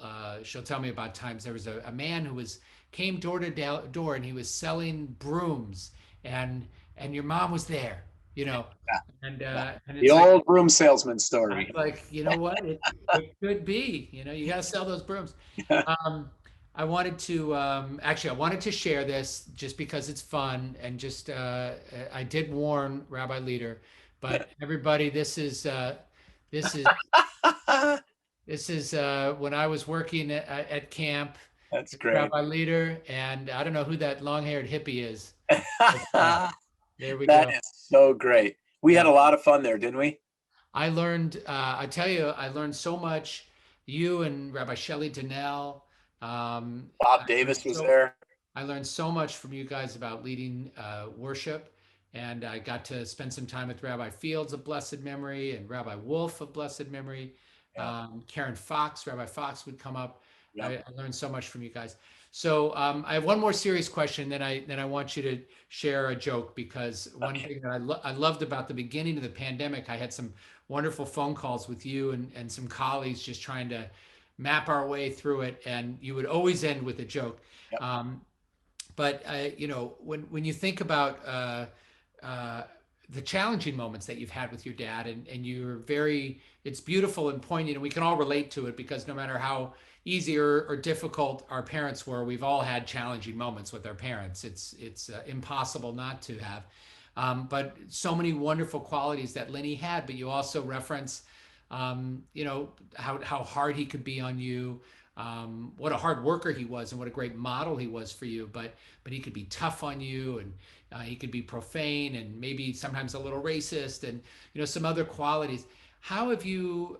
[SPEAKER 1] tell me about times there was a man who came door to door, and he was selling brooms, and your mom was there, you know,
[SPEAKER 2] Yeah, yeah.
[SPEAKER 1] and
[SPEAKER 2] The
[SPEAKER 1] it's like,
[SPEAKER 2] old broom salesman
[SPEAKER 1] I was
[SPEAKER 2] story.
[SPEAKER 1] like, you know what? It could be, you got to sell those brooms. Um, I wanted to actually I wanted to share this just because it's fun and just I did warn Rabbi Leder, but everybody, this is this is when I was working at camp
[SPEAKER 2] That's
[SPEAKER 1] with
[SPEAKER 2] great.
[SPEAKER 1] Rabbi Leder, and I don't know who that long-haired hippie is, but there we
[SPEAKER 2] That
[SPEAKER 1] go.
[SPEAKER 2] is so great. We had
[SPEAKER 1] Yeah.
[SPEAKER 2] a lot of fun there, didn't we?
[SPEAKER 1] I learned, I tell you, I learned so much. You and Rabbi Shelley Donnell.
[SPEAKER 2] Bob
[SPEAKER 1] I learned
[SPEAKER 2] Davis was
[SPEAKER 1] so
[SPEAKER 2] there.
[SPEAKER 1] I learned so much from you guys about leading worship, and I got to spend some time with Rabbi Fields of blessed memory and Rabbi Wolf of blessed memory.
[SPEAKER 2] Yeah.
[SPEAKER 1] Karen Fox, Rabbi Fox would come up.
[SPEAKER 2] Yep.
[SPEAKER 1] I learned so much from you guys. So I have one more serious question. Then I want you to share a joke because one
[SPEAKER 2] Okay.
[SPEAKER 1] thing that I loved about the beginning of the pandemic, I had some wonderful phone calls with you and some colleagues just trying to map our way through it, and you would always end with a joke.
[SPEAKER 2] Yep.
[SPEAKER 1] Um, but when you think about uh, the challenging moments that you've had with your dad, and you're very, it's beautiful and poignant, and we can all relate to it because no matter how easy or difficult our parents were, we've all had challenging moments with our parents. It's impossible not to have. But so many wonderful qualities that Lenny had, but you also reference, how hard he could be on you, what a hard worker he was, and what a great model he was for you. But he could be tough on you, and he could be profane, and maybe sometimes a little racist, and some other qualities. How have you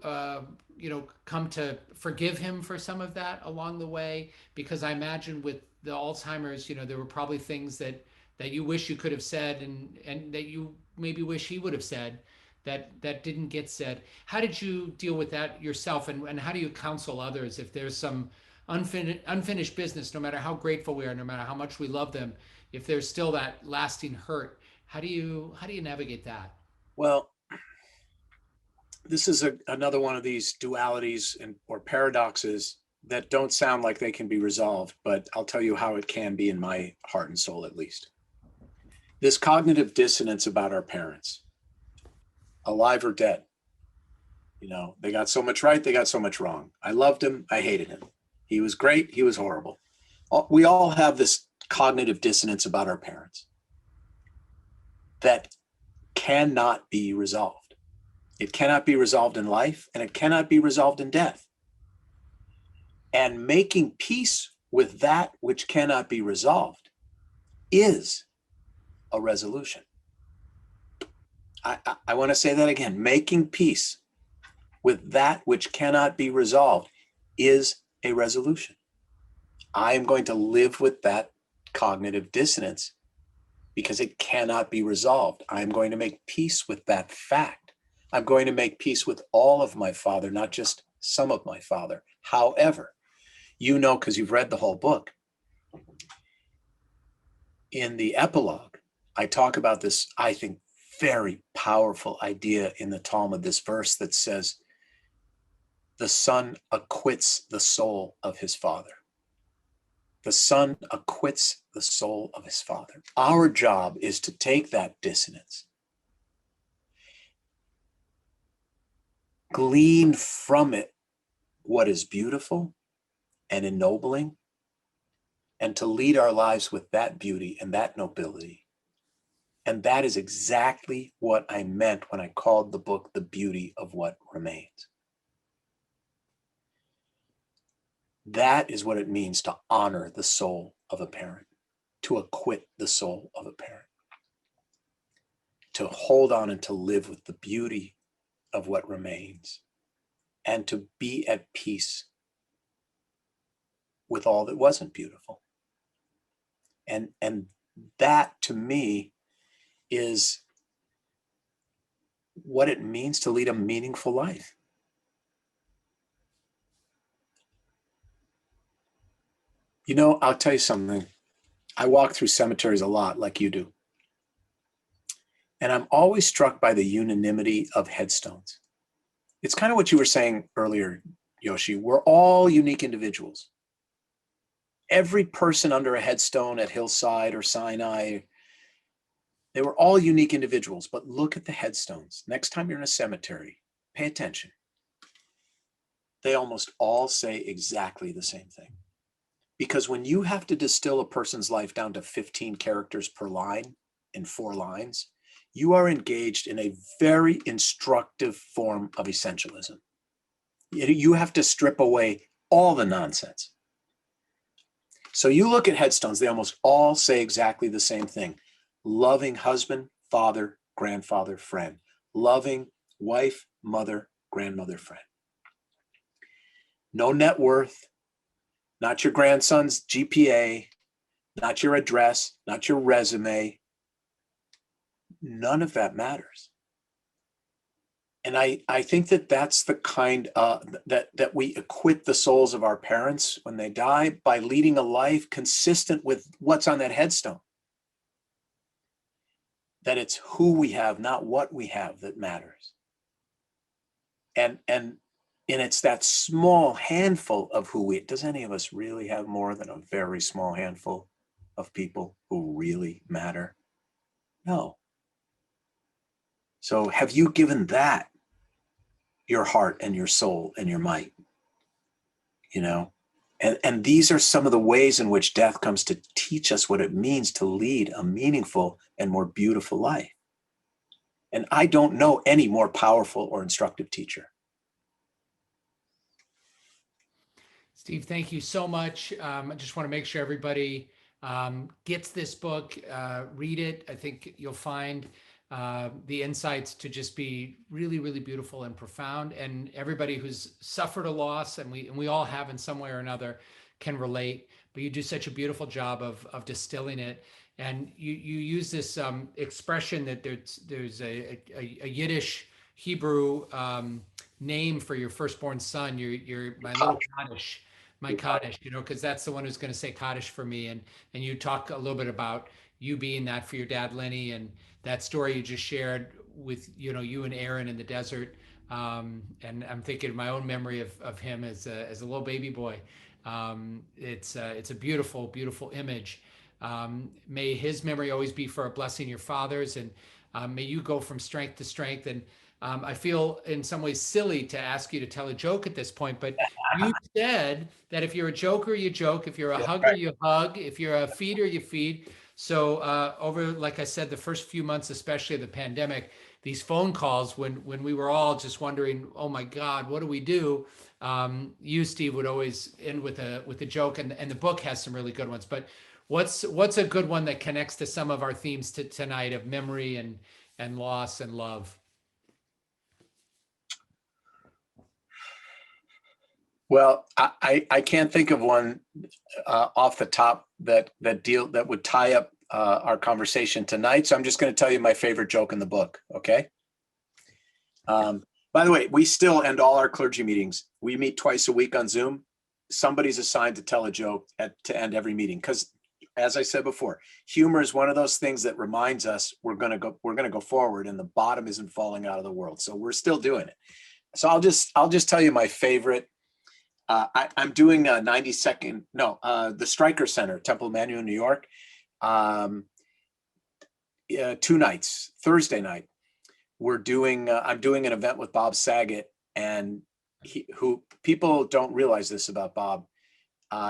[SPEAKER 1] come to forgive him for some of that along the way? Because I imagine with the Alzheimer's, there were probably things that you wish you could have said, and that you maybe wish he would have said that didn't get said. How did you deal with that yourself, and how do you counsel others if there's some unfinished business, no matter how grateful we are, no matter how much we love them, if there's still that lasting hurt? How do you navigate that?
[SPEAKER 2] Well, this is another one of these dualities or paradoxes that don't sound like they can be resolved, but I'll tell you how it can be in my heart and soul, at least. This cognitive dissonance about our parents, alive or dead. They got so much right, they got so much wrong. I loved him, I hated him. He was great, he was horrible. We all have this cognitive dissonance about our parents that cannot be resolved. It cannot be resolved in life, and it cannot be resolved in death. And making peace with that which cannot be resolved is a resolution. I want to say that again. Making peace with that which cannot be resolved is a resolution. I am going to live with that cognitive dissonance because it cannot be resolved. I'm going to make peace with that fact. I'm going to make peace with all of my father, not just some of my father. However, because you've read the whole book, in the epilogue, I talk about this, I think, very powerful idea in the Talmud, this verse that says, the son acquits the soul of his father. The son acquits the soul of his father. Our job is to take that dissonance, glean from it what is beautiful and ennobling, and to lead our lives with that beauty and that nobility. And that is exactly what I meant when I called the book The Beauty of What Remains. That is what it means to honor the soul of a parent, to acquit the soul of a parent, to hold on and to live with the beauty of what remains, and to be at peace with all that wasn't beautiful. And that, to me, is what it means to lead a meaningful life. I'll tell you something. I walk through cemeteries a lot, like you do. And I'm always struck by the unanimity of headstones. It's kind of what you were saying earlier, Yoshi. We're all unique individuals. Every person under a headstone at Hillside or Sinai, They were all unique individuals, but look at the headstones. Next time you're in a cemetery, pay attention. They almost all say exactly the same thing. Because when you have to distill a person's life down to 15 characters per line in 4 lines, you are engaged in a very instructive form of essentialism. You have to strip away all the nonsense. So you look at headstones, they almost all say exactly the same thing. Loving husband, father, grandfather, friend. Loving wife, mother, grandmother, friend. No net worth, not your grandson's GPA, not your address, not your resume. None of that matters. And I think that that's the kind that we acquit the souls of our parents when they die by leading a life consistent with what's on that headstone. That it's who we have, not what we have, that matters. And it's that small handful of who we, does any of us really have more than a very small handful of people who really matter? No. So have you given that your heart and your soul and your might? You know, and these are some of the ways in which death comes to teach us what it means to lead a meaningful and more beautiful life. And I don't know any more powerful or instructive teacher.
[SPEAKER 1] Steve, thank you so much. I just want to make sure everybody gets this book, read it. I think you'll find the insights to just be really, really beautiful and profound. And everybody who's suffered a loss, and we all have in some way or another, can relate. But you do such a beautiful job of distilling it. And you use this expression that there's a Yiddish Hebrew name for your firstborn son. Your my little Kaddish, my Kaddish, because that's the one who's going to say Kaddish for me. And you talk a little bit about you being that for your dad, Lenny, and that story you just shared with you and Aaron in the desert. And I'm thinking of my own memory of him as a little baby boy. It's a beautiful, beautiful image. May his memory always be for a blessing your fathers, and may you go from strength to strength. And I feel in some ways silly to ask you to tell a joke at this point, but you said that if you're a joker, you joke. If you're a hugger, you hug. If you're a feeder, you feed. So over, like I said, the first few months, especially of the pandemic, these phone calls when we were all just wondering, oh my God, what do we do? You, Steve, would always end with a joke, and the book has some really good ones. But what's a good one that connects to some of our themes tonight of memory and loss and love?
[SPEAKER 2] Well, I can't think of one off the top that would tie up our conversation tonight. So I'm just going to tell you my favorite joke in the book. Okay. By the way, we still end all our clergy meetings. We meet twice a week on Zoom. Somebody's assigned to tell a joke to end every meeting, because, as I said before, humor is one of those things that reminds us we're going to go forward, and the bottom isn't falling out of the world. So we're still doing it. So I'll just tell you my favorite. I'm doing a 90-second, the Stryker Center, Temple Emmanuel, New York. 2 nights, Thursday night, I'm doing an event with Bob Saget, and who people don't realize this about Bob.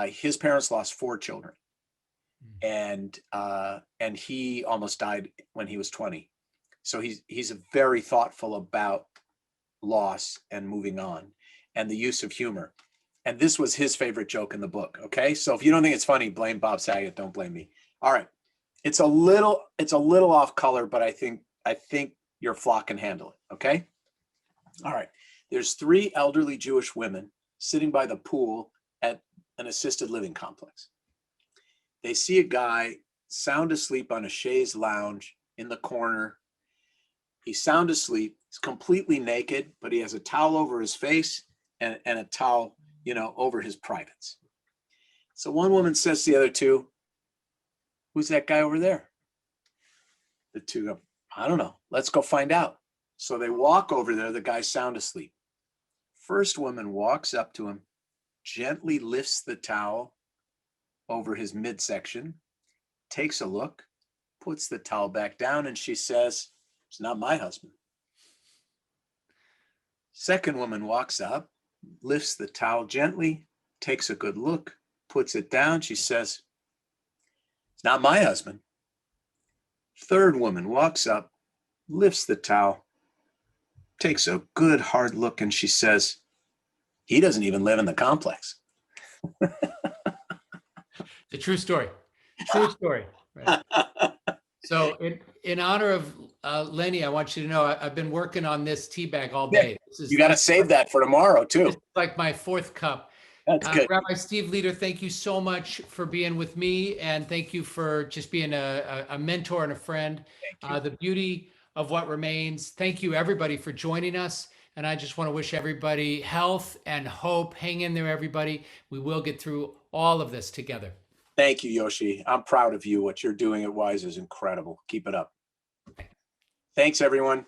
[SPEAKER 2] His parents lost 4 children, and he almost died when he was 20. So he's very thoughtful about loss and moving on, and the use of humor. And this was his favorite joke in the book. Okay, so if you don't think it's funny, blame Bob Saget. Don't blame me. All right, it's a little off color, but I think your flock can handle it. Okay. All right. There's 3 elderly Jewish women sitting by the pool at an assisted living complex. They see a guy sound asleep on a chaise lounge in the corner. He's sound asleep. He's completely naked, but he has a towel over his face and a towel, over his privates. So one woman says to the other 2, "Who's that guy over there?" The 2 go, "I don't know. Let's go find out." So they walk over there. The guy's sound asleep. First woman walks up to him, gently lifts the towel over his midsection, takes a look, puts the towel back down, and she says, "It's not my husband." Second woman walks up, lifts the towel gently, takes a good look, puts it down. She says, "It's not my husband." Third woman walks up, lifts the towel, takes a good hard look, and she says, "He doesn't even live in the complex."
[SPEAKER 1] The true story. True story. Right. So in honor of Lenny, I want you to know I've been working on this tea bag all day.
[SPEAKER 2] You got to save that for tomorrow too.
[SPEAKER 1] This is like my fourth cup.
[SPEAKER 2] That's good.
[SPEAKER 1] Rabbi Steve Leder, thank you so much for being with me, and thank you for just being a mentor and a friend. The beauty of what remains. Thank you, everybody, for joining us. And I just want to wish everybody health and hope. Hang in there, everybody. We will get through all of this together.
[SPEAKER 2] Thank you, Yoshi. I'm proud of you. What you're doing at Wise is incredible. Keep it up. Thanks, everyone.